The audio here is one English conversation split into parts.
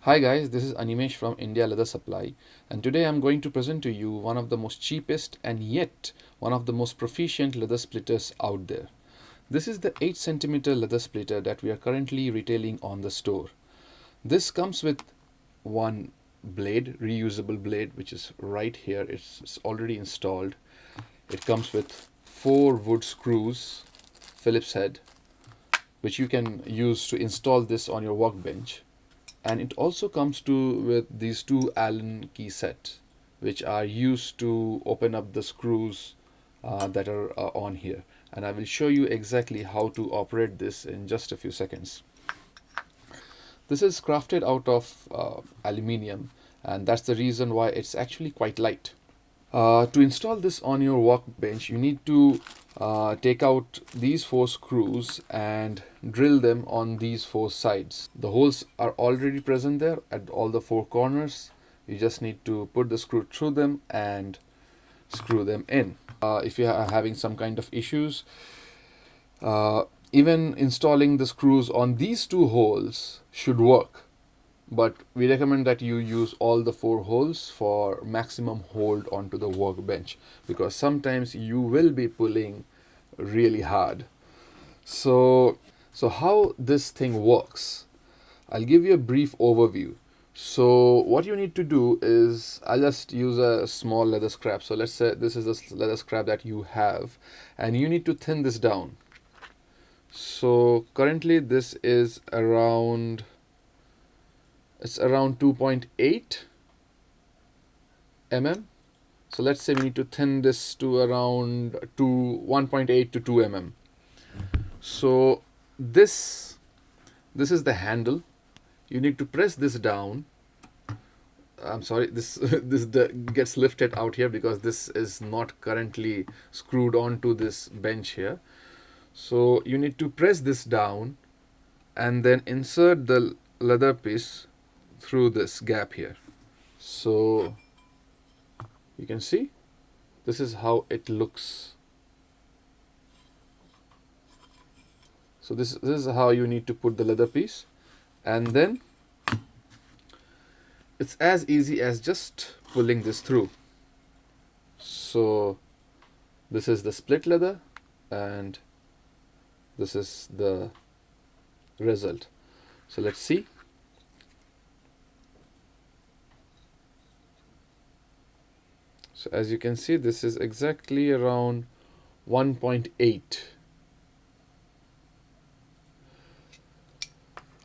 Hi guys, this is Animesh from India Leather Supply, and today I'm going to present to you one of the most cheapest and yet one of the most proficient leather splitters out there. This is the 8 centimeter leather splitter that we are currently retailing on the store. This comes with one blade, reusable blade, which is right here. It's already installed. It comes with 4 wood screws, Phillips head, which you can use to install this on your workbench. And it also comes with these two Allen key sets, which are used to open up the screws that are on here. And I will show you exactly how to operate this in just a few seconds. This is crafted out of aluminium, and that's the reason why it's actually quite light. To install this on your workbench, you need to take out these 4 screws and drill them on these 4 sides. The holes are already present there at all the 4 corners. You just need to put the screw through them and screw them in. If you are having some kind of issues, even installing the screws on these 2 holes should work. But we recommend that you use all the 4 holes for maximum hold onto the workbench, because sometimes you will be pulling really hard. So how this thing works, I'll give you a brief overview. So what you need to do is, I'll just use a small leather scrap. So let's say this is the leather scrap that you have, and you need to thin this down. So currently this is around 2.8 mm. So let's say we need to thin this to around 1.8 to 2 mm. So this is the handle. You need to press this down. I'm sorry, this gets lifted out here because this is not currently screwed onto this bench here. So you need to press this down and then insert the leather piece through this gap here. So you can see this is how it looks. So this is how you need to put the leather piece, and then it's as easy as just pulling this through. So this is the split leather and this is the result. So let's see. So as you can see, this is exactly around 1.8.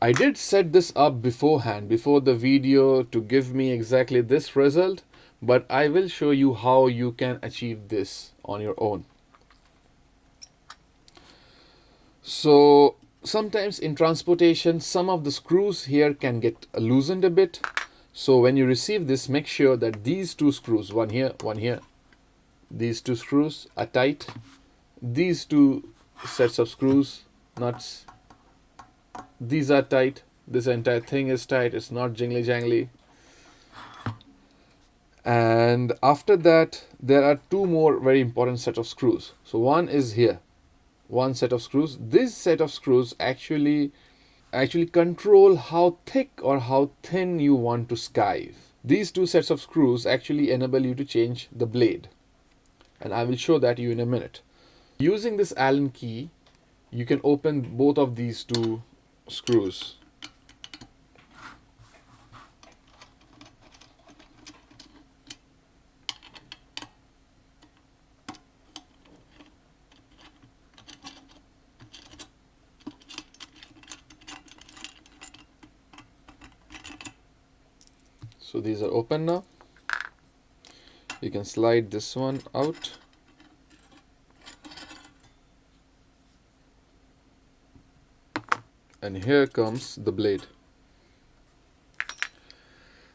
I did set this up beforehand, before the video, to give me exactly this result, but I will show you how you can achieve this on your own. So sometimes in transportation, some of the screws here can get loosened a bit. So when you receive this, make sure that these 2 screws, one here, these 2 screws are tight. These 2 sets of screws, nuts, these are tight. This entire thing is tight. It's not jingly jangly. And after that, there are 2 more very important set of screws. So one is here, one set of screws. This set of screws actually control how thick or how thin you want to skive. These 2 sets of screws actually enable you to change the blade, and I will show that you in a minute. Using this Allen key, you can open both of these 2 screws. So these are open now. You can slide this one out. And here comes the blade.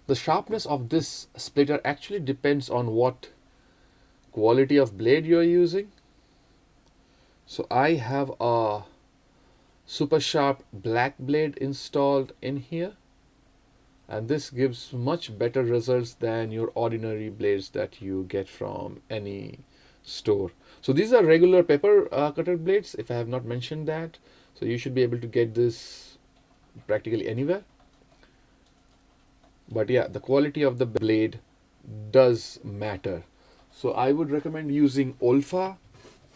The sharpness of this splitter actually depends on what quality of blade you're using. So I have a super sharp black blade installed in here, and this gives much better results than your ordinary blades that you get from any store. So these are regular paper cutter blades, if I have not mentioned that. So you should be able to get this practically anywhere. But yeah, the quality of the blade does matter. So I would recommend using Olfa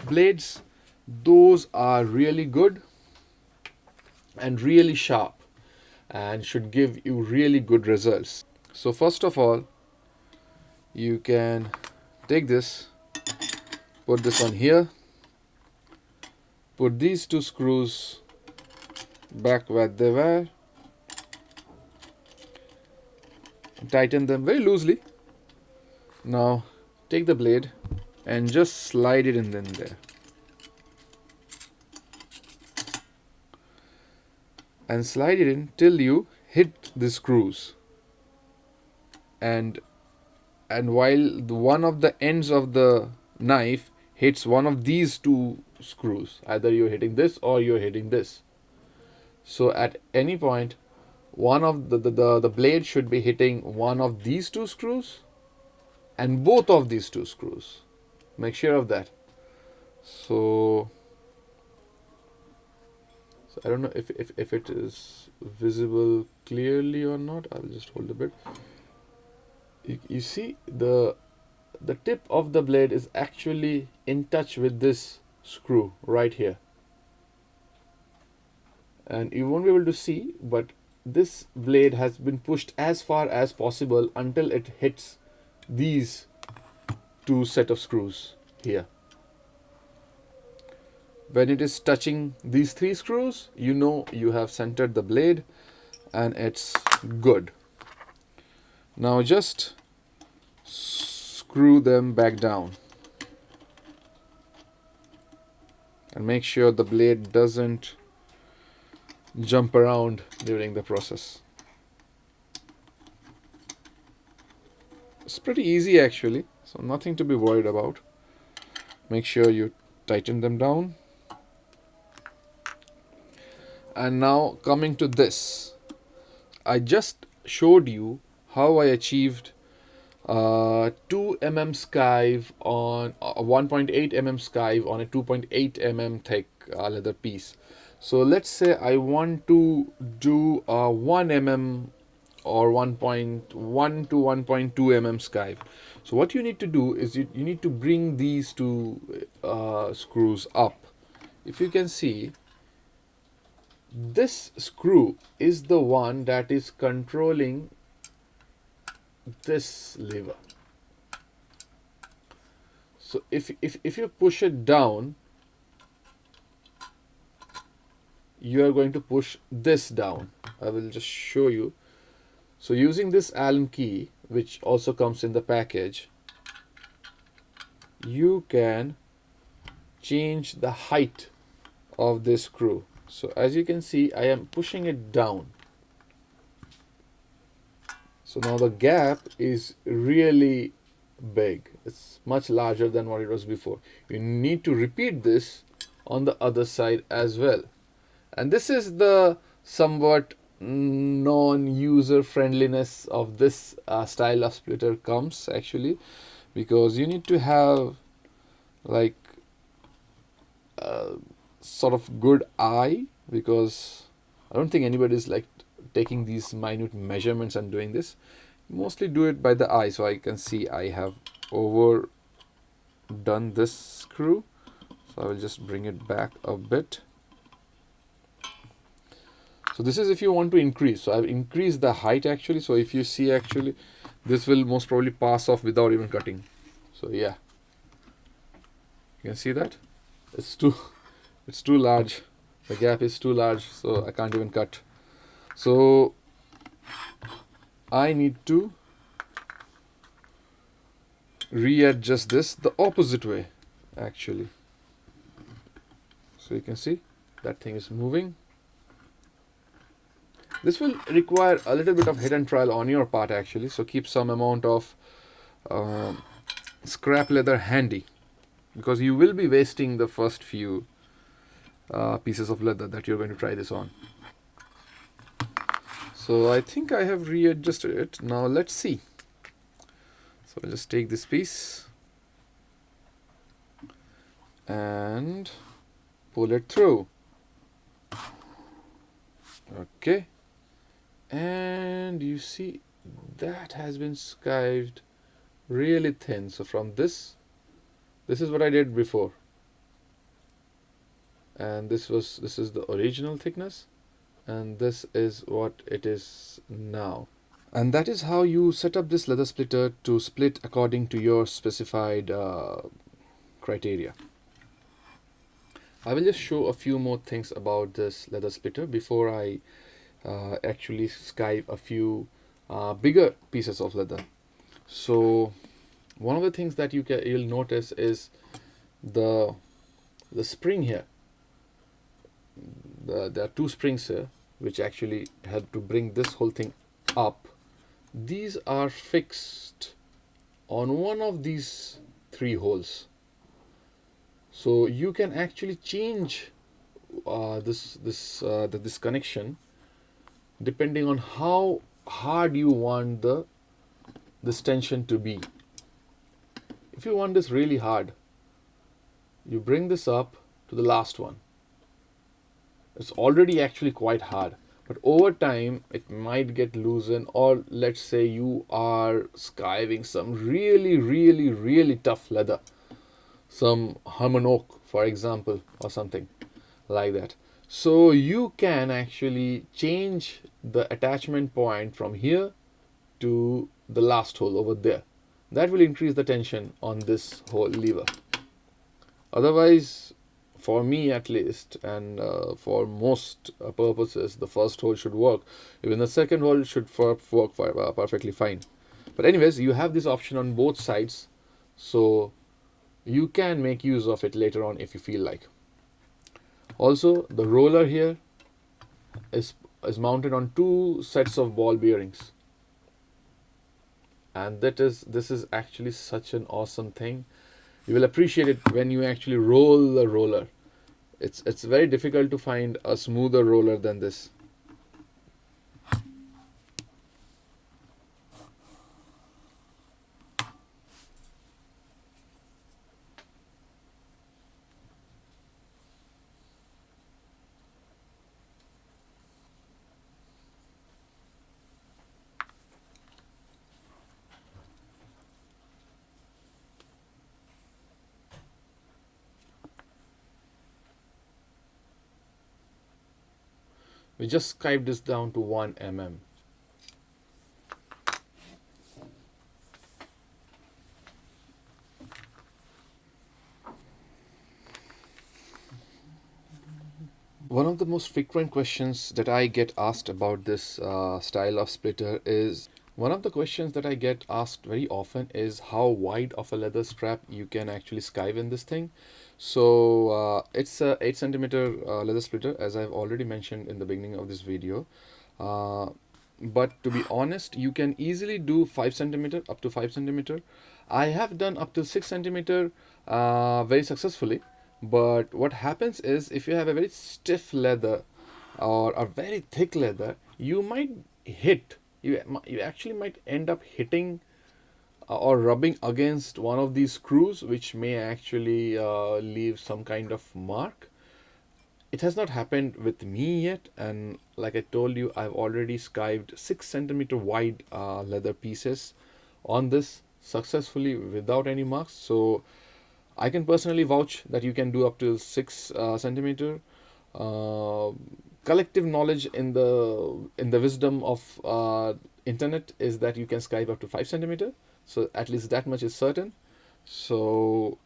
blades. Those are really good and really sharp and should give you really good results. So first of all, you can take this, put this on here, put these two screws back where they were, tighten them very loosely. Now take the blade and just slide it in there, and slide it in till you hit the screws. And while one of the ends of the knife hits one of these two screws, either you're hitting this or you're hitting this. So at any point, one of the blade should be hitting one of these two screws and both of these two screws. Make sure of that. So I don't know if it is visible clearly or not. I'll just hold a bit. You see the tip of the blade is actually in touch with this screw right here, and you won't be able to see, but this blade has been pushed as far as possible until it hits these two set of screws here. When it is touching these three screws, you know you have centered the blade and it's good. Now just screw them back down and make sure the blade doesn't jump around during the process. It's pretty easy actually, so nothing to be worried about. Make sure you tighten them down. And now coming to this, I just showed you how I achieved 2 mm skive on 1.8 mm skive on a 2.8 mm thick leather piece. So let's say I want to do 1 mm or 1.1 to 1.2 mm skive. So what you need to do is you need to bring these two screws up. If you can see, this screw is the one that is controlling this lever. So if you push it down, you are going to push this down. I will just show you. So using this Allen key, which also comes in the package, you can change the height of this screw. So as you can see, I am pushing it down. So now the gap is really big. It's much larger than what it was before. You need to repeat this on the other side as well. And this is the somewhat non-user friendliness of this style of splitter comes actually, because you need to have like sort of good eye, because I don't think anybody is like taking these minute measurements and doing this. Mostly do it by the eye. So I can see I have overdone this screw, so I will just bring it back a bit. So this is if you want to increase. So I've increased the height actually. So if you see actually, this will most probably pass off without even cutting. So yeah, you can see that it's too large. The gap is too large, so I can't even cut. So I need to readjust this the opposite way actually. So you can see that thing is moving. This will require a little bit of hit and trial on your part actually, so keep some amount of scrap leather handy, because you will be wasting the first few pieces of leather that you're going to try this on. So I think I have readjusted it. Now let's see. So I'll just take this piece and pull it through. Okay. And you see that has been skived really thin. So from this is what I did before, and this is the original thickness, and this is what it is now. And that is how you set up this leather splitter to split according to your specified criteria. I will just show a few more things about this leather splitter before I actually skive a few bigger pieces of leather. So one of the things that you'll notice is the spring here. There are two springs here which actually help to bring this whole thing up. These are fixed on one of these three holes, so you can actually change this connection depending on how hard you want this tension to be. If you want this really hard, you bring this up to the last one. It's already actually quite hard, but over time it might get loosened, or let's say you are skiving some really tough leather, some Herman oak for example, or something like that. So you can actually change the attachment point from here to the last hole over there. That will increase the tension on this whole lever. Otherwise, for me at least, and for most purposes, the first hole should work. Even the second hole should work perfectly fine. But anyways, you have this option on both sides, so you can make use of it later on if you feel like. Also, the roller here is mounted on two sets of ball bearings, and this is actually such an awesome thing. You will appreciate it when you actually roll the roller. It's very difficult to find a smoother roller than this. We just skived this down to 1 mm. One of the most frequent questions that I get asked about this style of splitter is one of the questions that I get asked very often is how wide of a leather strap you can actually skive in this thing. So it's a 8 centimeter leather splitter, as I've already mentioned in the beginning of this video. But to be honest, you can easily do 5 centimeter, up to 5 centimeter. I have done up to 6 centimeter very successfully. But what happens is, if you have a very stiff leather or a very thick leather, you might hit, you actually might end up hitting or rubbing against one of these screws, which may actually leave some kind of mark. It has not happened with me yet, and like I told you, I've already skived 6 centimeter wide leather pieces on this successfully without any marks. So I can personally vouch that you can do up to 6 centimeter. Collective knowledge in the wisdom of internet is that you can skive up to 5 centimeter. So at least that much is certain. So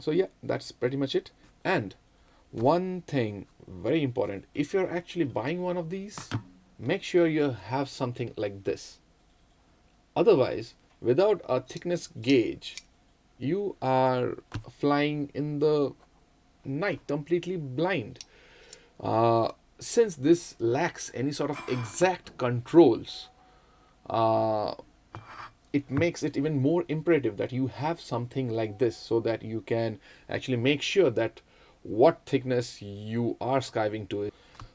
yeah, that's pretty much it. And one thing very important, if you're actually buying one of these, make sure you have something like this. Otherwise, without a thickness gauge, you are flying in the night completely blind. Since this lacks any sort of exact controls, uh, it makes it even more imperative that you have something like this, so that you can actually make sure that what thickness you are skiving to.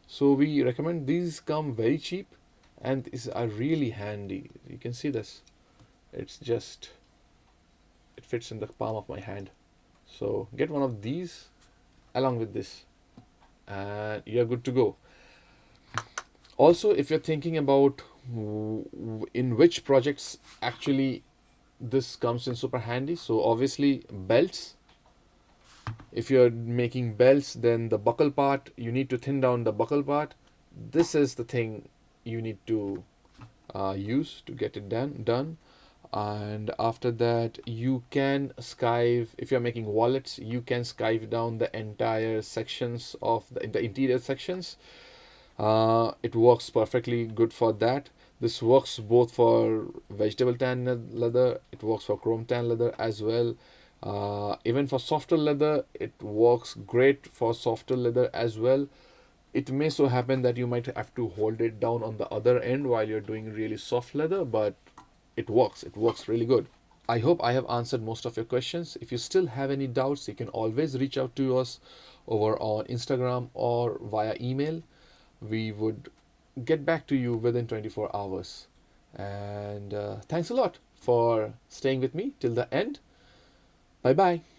So we recommend these come very cheap, and these are really handy. You can see this. It's just, it fits in the palm of my hand. So get one of these along with this, and you're good to go. Also, if you're thinking about in which projects actually this comes in super handy. So obviously belts. If you're making belts, then the buckle part, you need to thin down the buckle part. This is the thing you need to use to get it done. And after that, you can skive. If you're making wallets, you can skive down the entire sections of the interior sections. It works perfectly good for that. This works both for vegetable tan leather, it works for chrome tan leather as well. Even for softer leather, it works great for softer leather as well. It may so happen that you might have to hold it down on the other end while you're doing really soft leather, but it works really good. I hope I have answered most of your questions. If you still have any doubts, you can always reach out to us over on Instagram or via email. We would get back to you within 24 hours. And thanks a lot for staying with me till the end. Bye bye.